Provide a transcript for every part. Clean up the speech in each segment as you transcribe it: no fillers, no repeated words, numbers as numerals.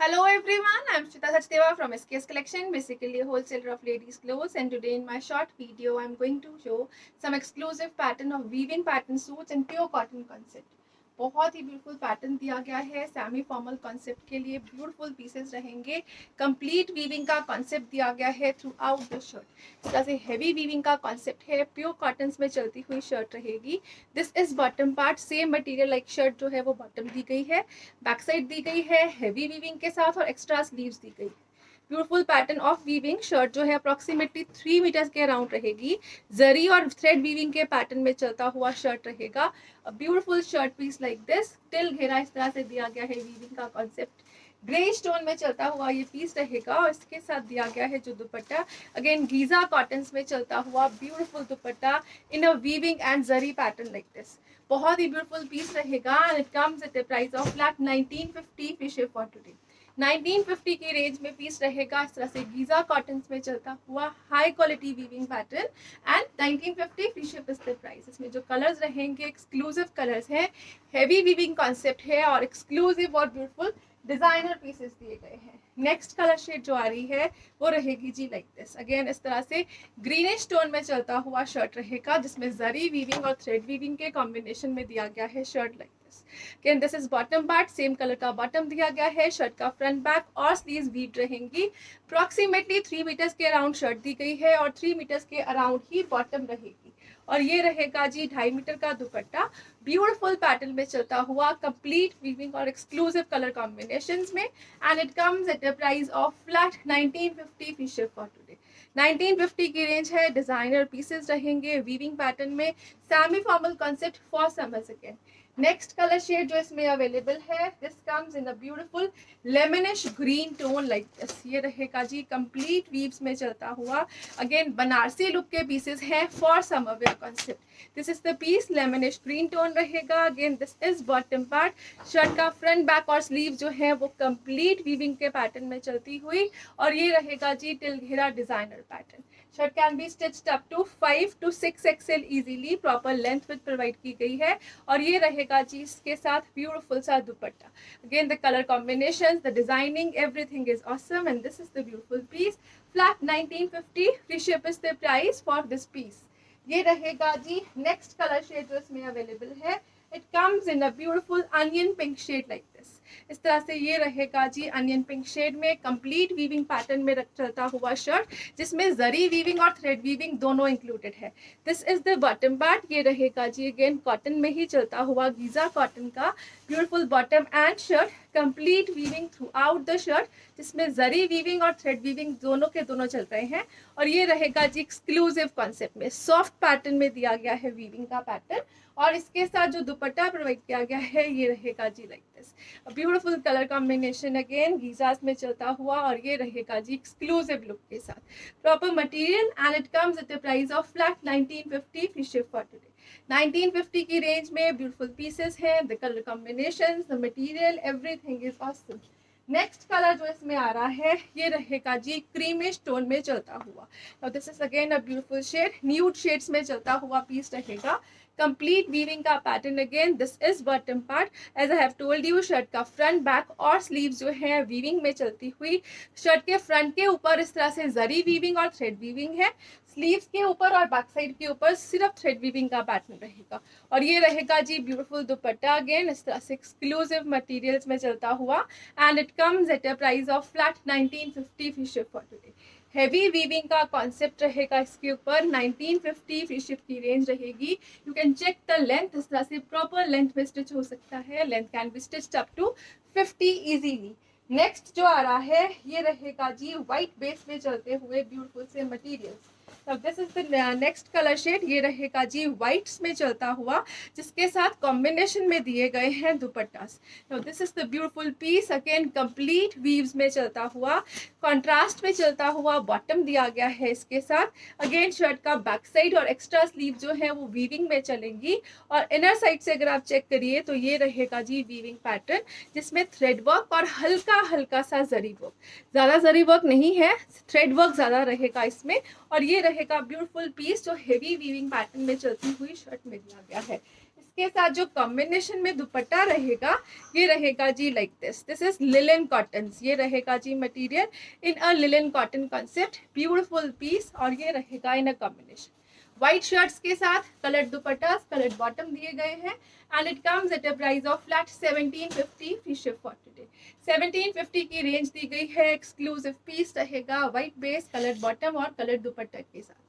Hello everyone, I'm Shita Sachdeva from SKS Collection, basically a wholesaler of ladies clothes, and today in my short video I'm going to show some exclusive pattern of weaving pattern suits and pure cotton concept. बहुत ही beautiful pattern दिया गया है semi formal concept के लिए, beautiful pieces रहेंगे, complete weaving का concept दिया गया है थ्रू आउट द शर्ट। इस तरह से हैवी वीविंग का कॉन्सेप्ट है, प्योर कॉटन में चलती हुई शर्ट रहेगी। This is bottom part, same material like shirt जो है वो बॉटम दी गई है, बैक साइड दी गई है हैवी वीविंग के साथ और एक्स्ट्रा स्लीव्स दी गई है। Beautiful pattern of weaving shirt जो है अप्रोक्सीमेटली 3 मीटर्स के अराउंड रहेगी। जरी और थ्रेड वीविंग के पैटर्न में चलता हुआ शर्ट रहेगा। Beautiful shirt piece like this, till घेरा इस तरह से दिया गया है, वीविंग का कॉन्सेप्ट ग्रे स्टोन में चलता हुआ ये पीस रहेगा और इसके साथ दिया गया है जो दुपट्टा, अगेन गीजा कॉटन्स में चलता हुआ beautiful dupatta in a weaving and zari pattern like this. बहुत ही ब्यूटीफुल पीस रहेगा and it comes at the price of flat 1950 free ship for today. 1950 की रेंज में पीस रहेगा। इस तरह से गीजा कॉटन में चलता हुआ high quality weaving pattern and 1950 free ship is the price. इसमें जो कलर्स रहेंगे एक्सक्लूसिव कलर्स हैं, हैवी वीविंग कॉन्सेप्ट है और एक्सक्लूसिव और ब्यूटीफुल डिजाइनर पीसेस दिए गए हैं। नेक्स्ट कलर शेड जो आ रही है वो रहेगी जी लाइक दिस, अगेन इस तरह से ग्रीनिश टोन में चलता हुआ शर्ट रहेगा जिसमें जरी वीविंग और थ्रेड वीविंग के कॉम्बिनेशन में दिया गया है shirt like this. Again this is bottom part, same colour का बॉटम दिया गया है, शर्ट का फ्रंट बैक और स्लीव्स वीव्ड रहेंगी। अप्रोक्सीमेटली 3 मीटर्स के अराउंड शर्ट दी गई है और 3 मीटर्स के अराउंड ही बॉटम रहेगी और ये रहेगा जी 2.5 मीटर का दुपट्टा, ब्यूटीफुल पैटर्न में चलता हुआ कंप्लीट वीविंग और एक्सक्लूसिव कलर कॉम्बिनेशंस में and it comes at the price of flat 1950 free ship for today. 1950 की रेंज है, डिजाइनर पीसेस रहेंगे वीविंग पैटर्न में, semi formal concept for summers again. Next colour shade जो इसमें available है, this comes in a beautiful lemonish green tone like this. ये रहेगा जी कंप्लीट वीव्स में चलता हुआ, अगेन बनारसी लुक के पीसेस हैं for summer wear concept. This is the piece, lemonish green tone रहेगा। Again this is bottom part, shirt का फ्रंट बैक और स्लीव जो है वो कंप्लीट वीविंग के पैटर्न में चलती हुई और ये रहेगा जी टिल घेरा designer pattern. Shirt can be stitched up to 5 to 6 XL easily, proper length with provide की गई है और ये रहेगा जी इसके साथ ब्यूटीफुल सा dupatta. Again the colour combinations, the designing, everything is awesome and this is the beautiful piece. Flat 1950 free ship is the price for this piece. ये रहेगा जी नेक्स्ट कलर शेड जो इसमें अवेलेबल है, it comes in a beautiful onion pink shade like this. इस तरह से ये रहेगा जी अनियन पिंक शेड में कंप्लीट वीविंग पैटर्न में चलता हुआ शर्ट जिसमें जरी वीविंग और थ्रेड वीविंग दोनों इंक्लूडेड है। This is the bottom part, ये रहेगा जी अगेन कॉटन में ही चलता हुआ गीजा कॉटन का beautiful bottom and shirt, complete weaving throughout the shirt जिसमें जरी वीविंग और थ्रेड वीविंग दोनों के दोनों चल रहे हैं और ये रहेगा जी एक्सक्लूसिव कॉन्सेप्ट में, सॉफ्ट पैटर्न में दिया गया है वीविंग का पैटर्न और इसके साथ जो दुपट्टा प्रोवाइड किया गया है ये रहेगा जी like this. Beautiful colour combination, again गीजास में चलता हुआ और ये रहेगा जी एक्सक्लूसिव लुक के साथ, proper material and it comes at the price of flat 1950 free ship for today. 1950 की रेंज में ब्यूटीफुल पीसेस हैं, the colour combinations, the material, everything is awesome. Next colour जो इसमें आ रहा है ये रहेगा जी क्रीमिश टोन में चलता हुआ। Now this is again a beautiful shade, nude shades में चलता हुआ पीस रहेगा, कंप्लीट वीविंग का pattern. Again this is bottom part, as I have told you shirt का फ्रंट बैक और स्लीव्स जो है वीविंग में चलती हुई। शर्ट के फ्रंट के ऊपर इस तरह से जरी वीविंग और थ्रेड वीविंग है, स्लीव्स के ऊपर और बैक साइड के ऊपर सिर्फ थ्रेड वीविंग का पैटर्न रहेगा और ये रहेगा जी ब्यूटीफुल दुपट्टा, अगेन इस तरह से एक्सक्लूसिव मटेरियल्स में चलता हुआ and it comes at a price of flat 1950 free ship for today. Heavy weaving का कॉन्सेप्ट रहेगा इसके ऊपर, 1950 फ्री शिप की रेंज रहेगी। You can check the length, इस तरह से प्रॉपर लेंथ में स्टिच हो सकता है, length can be stitched up to 50 easily. Next जो आ रहा है ये रहेगा जी व्हाइट बेस में चलते हुए ब्यूटीफुल से मटेरियल्स। अब this is the next colour shade, ये रहेगा जी व्हाइट्स में चलता हुआ जिसके साथ कॉम्बिनेशन में दिए गए हैं dupattas. Now this is the beautiful piece, again complete weaves में चलता हुआ, कॉन्ट्रास्ट में चलता हुआ बॉटम दिया गया है इसके साथ। अगेन शर्ट का बैक साइड और एक्स्ट्रा स्लीव जो है वो वीविंग में चलेंगी और इनर साइड से अगर आप चेक करिए तो ये रहेगा जी वीविंग पैटर्न जिसमें थ्रेड वर्क और हल्का हल्का सा जरी वर्क, ज्यादा जरी वर्क नहीं है, थ्रेड वर्क ज्यादा रहेगा इसमें और ये रहेगा ब्यूटीफुल पीस जो हेवी वीविंग पैटर्न में चलती हुई शर्ट में दिया गया है। इसके साथ जो कॉम्बिनेशन में दुपट्टा रहेगा ये रहेगा जी like this is linen cotton, ये रहेगा जी material in a linen cotton concept, beautiful piece. और ये रहेगा in a combination white shirts के साथ कलर्ड दुपट्टा, कलर्ड बॉटम दिए गए हैं and it comes at a price of flat 1750 free ship for today. 1750 की रेंज दी गई है। एक्सक्लूसिव पीस रहेगा व्हाइट बेस, कलर्ड बॉटम और कलर्ड दुपट्टा के साथ,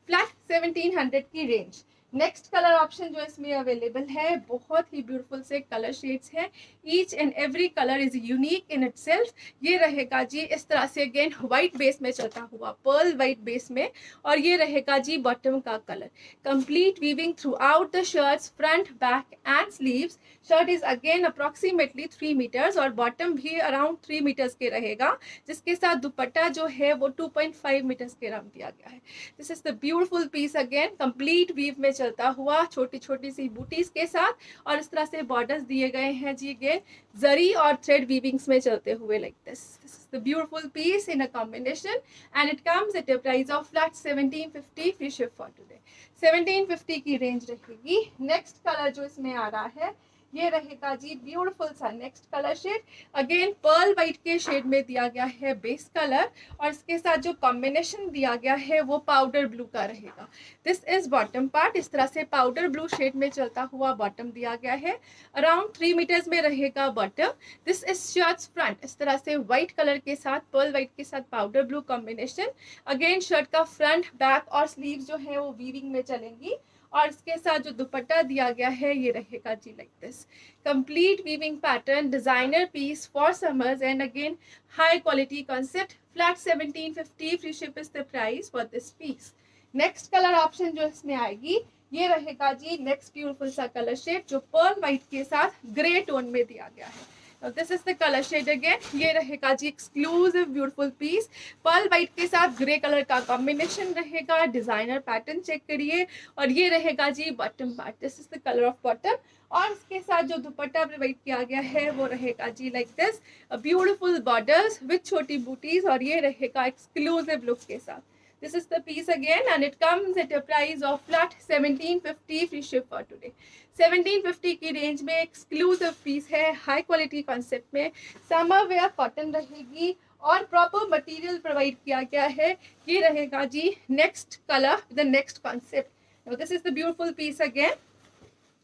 फ्लैट 1700 की रेंज। नेक्स्ट कलर ऑप्शन जो इसमें अवेलेबल है, बहुत ही ब्यूटीफुल से कलर शेड्स हैं, each and every colour is unique in itself. ये रहेगा जी इस तरह से अगेन व्हाइट बेस में चलता हुआ, पर्ल व्हाइट बेस में, और ये रहेगा जी बॉटम का colour. Complete weaving throughout the shirts, front back and sleeves. Shirt is again approximately 3 metres और बॉटम भी अराउंड 3 मीटर्स के रहेगा, जिसके साथ दुपट्टा जो है वो 2.5 मीटर्स के अराउंड दिया गया है। This is the beautiful piece again, complete weave में चलता हुआ, छोटी छोटी सी बूटीज के साथ, और इस तरह से बॉर्डर्स दिए गए हैं जी अगेन जरी और थ्रेड वीविंग्स में चलते हुए like this is the beautiful piece in a combination and it comes at a price of flat 1750 free ship for today. 1750 की रेंज रहेगी। नेक्स्ट कलर जो इसमें आ रहा है ये रहेगा जी ब्यूटीफुल सा next colour shade, again pearl white के शेड में दिया गया है बेस कलर, और इसके साथ जो कॉम्बिनेशन दिया गया है वो पाउडर ब्लू का रहेगा। दिस इज बॉटम पार्ट, इस तरह से पाउडर ब्लू शेड में चलता हुआ बॉटम दिया गया है, अराउंड 3 मीटर्स में रहेगा bottom. This is shirts front, इस तरह से व्हाइट कलर के साथ पर्ल व्हाइट के साथ powder blue combination. Again shirt का फ्रंट बैक और स्लीव जो है वो वीविंग में चलेंगी, और इसके साथ जो दुपट्टा दिया गया है ये रहेगा जी like this, complete weaving pattern, designer piece for summers and again high quality concept, flat 1750 free ship is the price for this piece. Next colour option जो इसमें आएगी ये रहेगा जी नेक्स्ट ब्यूटीफुल सा कलर शेड, जो पर्ल व्हाइट के साथ ग्रे टोन में दिया गया है। This is the colour shade again, ये रहेगा जी exclusive beautiful piece, pearl white के साथ ग्रे कलर का कॉम्बिनेशन रहेगा, डिजाइनर पैटर्न चेक करिए, और ये रहेगा जी bottom part, this is the colour of bottom, और इसके साथ जो दुपट्टा प्रोवाइड किया गया है वो रहेगा जी like this, beautiful borders with छोटी बूटीज, और ये रहेगा एक्सक्लूसिव लुक के साथ। This is the piece again and it comes at a price of flat 1750 free ship for today. 1750 की रेंज में एक्सक्लूसिव पीस है, हाई क्वालिटी कॉन्सेप्ट में, समर वेयर कॉटन रहेगी और प्रॉपर मटेरियल प्रोवाइड किया गया है। ये रहेगा जी next colour, the next concept. This is the beautiful piece again,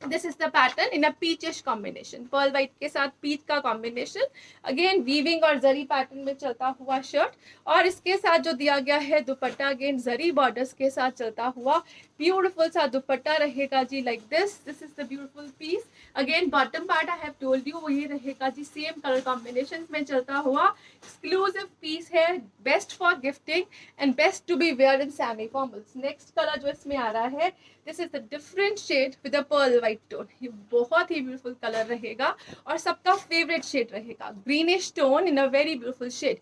this is the pattern in a peachish combination, pearl white के साथ पीच का कॉम्बिनेशन, अगेन वीविंग और जरी पैटर्न में चलता हुआ शर्ट, और इसके साथ जो दिया गया है दुपट्टा अगेन जरी बॉर्डर्स के साथ चलता हुआ ब्यूटीफुल सा दुपट्टा रहेगा जी like this. This is the beautiful piece again, bottom part I have told you वो ये रहेगा जी सेम कलर कॉम्बिनेशन में चलता हुआ एक्सक्लूसिव पीस है, best for gifting and best to be wear in semi formals. Next colour जो इसमें आ रहा है this is the different shade with a pearl white tone, ये बहुत ही ब्यूटीफुल कलर रहेगा और सबका फेवरेट शेड रहेगा, greenish tone in a very beautiful shade,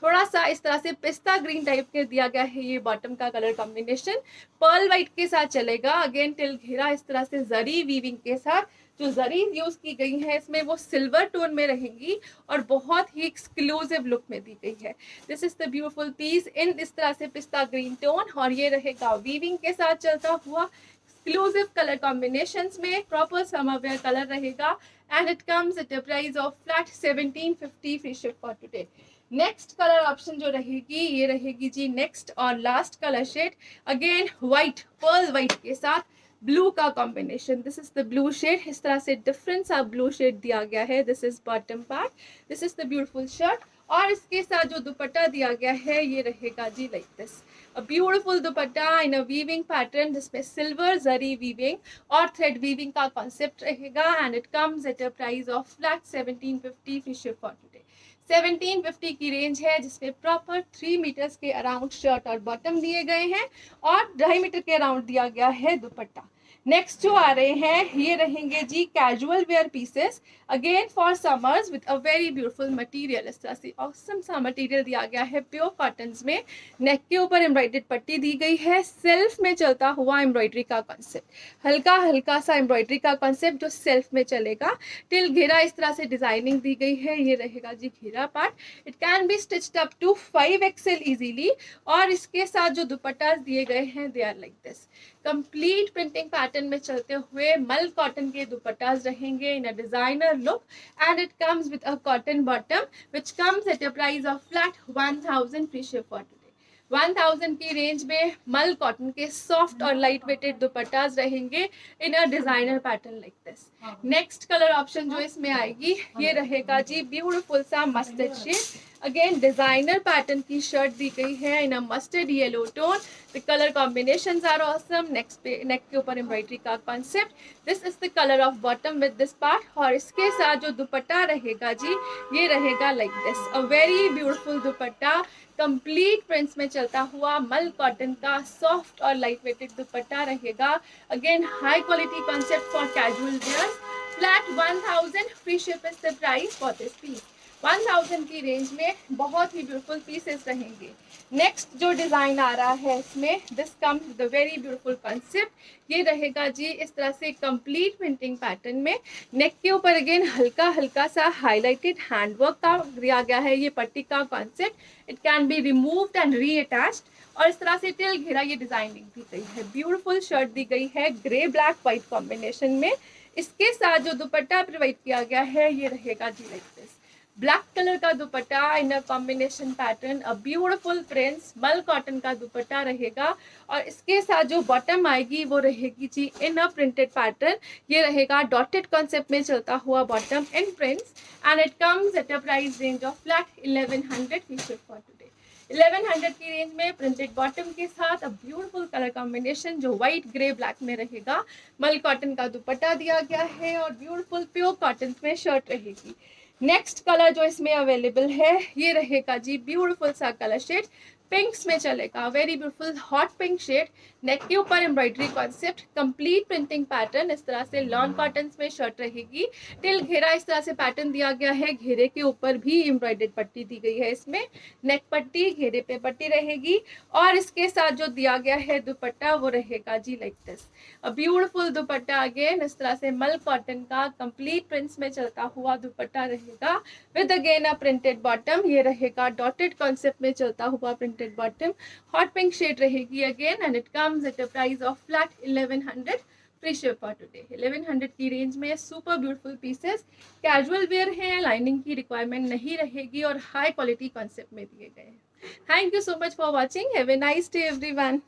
थोड़ा सा इस तरह से पिस्ता ग्रीन टाइप के दिया गया है ये बॉटम का कलर कॉम्बिनेशन, पर्ल व्हाइट के साथ चलेगा, अगेन टिल घेरा इस तरह से जरी वीविंग के साथ, जो जरी यूज की गई है इसमें वो सिल्वर टोन में रहेंगी और बहुत ही एक्सक्लूसिव लुक में दी गई है। This is the beautiful piece in इस तरह से पिस्ता ग्रीन टोन, और ये रहेगा वीविंग के साथ चलता हुआ एक्सक्लूसिव कलर कॉम्बिनेशंस में, प्रॉपर समर वेयर कलर रहेगा and it comes at a price of flat 1750 free ship for today. Next colour option जो रहेगी ये रहेगी जी नेक्स्ट और last colour shade, again white pearl white के साथ ब्लू का combination, this is the blue shade, इस तरह से डिफरेंट सा ब्लू शेड दिया गया है, this is bottom part, this is the beautiful shirt, और इसके साथ जो दुपट्टा दिया गया है ये रहेगा जी like this, a beautiful dupatta in a weaving pattern जिसमें सिल्वर जरी वीविंग और थ्रेड वीविंग का कॉन्सेप्ट रहेगा and it comes at a price of flat 1750 free ship for today. 1750 की रेंज है जिसमें प्रॉपर 3 मीटर्स के अराउंड शर्ट और बॉटम दिए गए हैं और 2.5 मीटर के अराउंड दिया गया है दुपट्टा। नेक्स्ट जो आ रहे हैं ये रहेंगे जी casual wear pieces, again for summers with a very beautiful material, इस तरह से ऑसम सा मटेरियल दिया गया है प्योर कॉटन्स में, नेक के ऊपर एम्ब्रॉयडर्ड पट्टी दी गई है, सेल्फ में चलता हुआ एम्ब्रॉयडरी का कॉन्सेप्ट, हल्का हल्का सा एम्ब्रॉयडरी का कॉन्सेप्ट जो सेल्फ में चलेगा, टिल घेरा इस तरह से डिजाइनिंग दी गई है, ये रहेगा जी घेरा part, it can be stitched up to 5XL easily, और इसके साथ जो दुपट्टा दिए गए हैं they are like this, complete printing pattern में चलते हुए मल कॉटन के दुपट्टास रहेंगे in a designer look and it comes with a cotton bottom which comes at a price of flat 1000 free ship for today. 1000 की range में मल cotton के soft और लाइट वेटेड दुपट्टास रहेंगे in a designer pattern like this. Next colour option जो इसमें आएगी ये रहेगा जी ब्यूटीफुल सा mustard shade. Again designer pattern की शर्ट दी गई है in a mustard yellow tone. The colour combinations are awesome. Neck के ऊपर एम्ब्रॉयडरी का concept. This is the colour of bottom with this part और इसके साथ जो दुपट्टा रहेगा जी ये रहेगा like this, a very beautiful dupatta complete prints में चलता हुआ मल कॉटन का सॉफ्ट और लाइट वेटेड दुपट्टा रहेगा। Again high quality concept for casual wears. Flat 1000 free ship is the price for this piece. 1000 की रेंज में बहुत ही ब्यूटीफुल पीसेस रहेंगे। नेक्स्ट जो डिजाइन आ रहा है इसमें this comes with very beautiful concept. ये रहेगा जी इस तरह से कंप्लीट प्रिंटिंग पैटर्न में। नेक के ऊपर अगेन हल्का हल्का सा हाईलाइटेड हैंडवर्क का दिया गया है ये पट्टी का concept. It can be removed and reattached और इस तरह से टिल घेरा ये डिजाइनिंग दी गई है। ब्यूटीफुल शर्ट दी गई है ग्रे ब्लैक व्हाइट कॉम्बिनेशन में। इसके साथ जो दुपट्टा प्रोवाइड किया गया है ये रहेगा जी लाइक दिस, ब्लैक कलर का dupatta in a combination pattern, a beautiful prints mull cotton का दुपट्टा रहेगा और इसके साथ जो बॉटम आएगी वो रहेगी जी इन अ प्रिंटेड पैटर्न। ये रहेगा डॉटेड कॉन्सेप्ट में चलता हुआ bottom in prints and it comes at a price range of flat 1100 free ship for today. 1100 की रेंज में प्रिंटेड बॉटम के साथ अ ब्यूटीफुल कलर कॉम्बिनेशन जो व्हाइट ग्रे ब्लैक में रहेगा। मल कॉटन का दुपट्टा दिया गया है और ब्यूटीफुल प्योर कॉटन में शर्ट रहेगी। नेक्स्ट कलर जो इसमें अवेलेबल है ये रहेगा जी ब्यूटीफुल सा कलर शेड पिंक्स में चलेगा, very beautiful hot pink shade. Neck के ऊपर embroidery concept, complete printing pattern. इस तरह से लॉन कॉटन में शर्ट रहेगी। टिल घेरा इस तरह से पैटर्न दिया गया है। घेरे के ऊपर भी एम्ब्रॉयडर्ड पट्टी दी गई है इसमें। नेक पट्टी, घेरे पे पट्टी रहेगी और इसके साथ जो दिया गया है दुपट्टा वो रहेगा जी like this, a beautiful dupatta. Again इस तरह से मल कॉटन का कंप्लीट प्रिंट्स में चलता हुआ दुपट्टा रहेगा with again a printed bottom. ये रहेगा डॉटेड कॉन्सेप्ट में चलता हुआ printed bottom. Hot pink shade रहेगी again and it comes at a price of flat 1100 free ship for today. 1100 की रेंज में super beautiful pieces casual wear हैं, lining की रिक्वायरमेंट नहीं रहेगी और हाई क्वालिटी कॉन्सेप्ट में दिए गए हैं। Thank you so much for watching. Have a nice day everyone.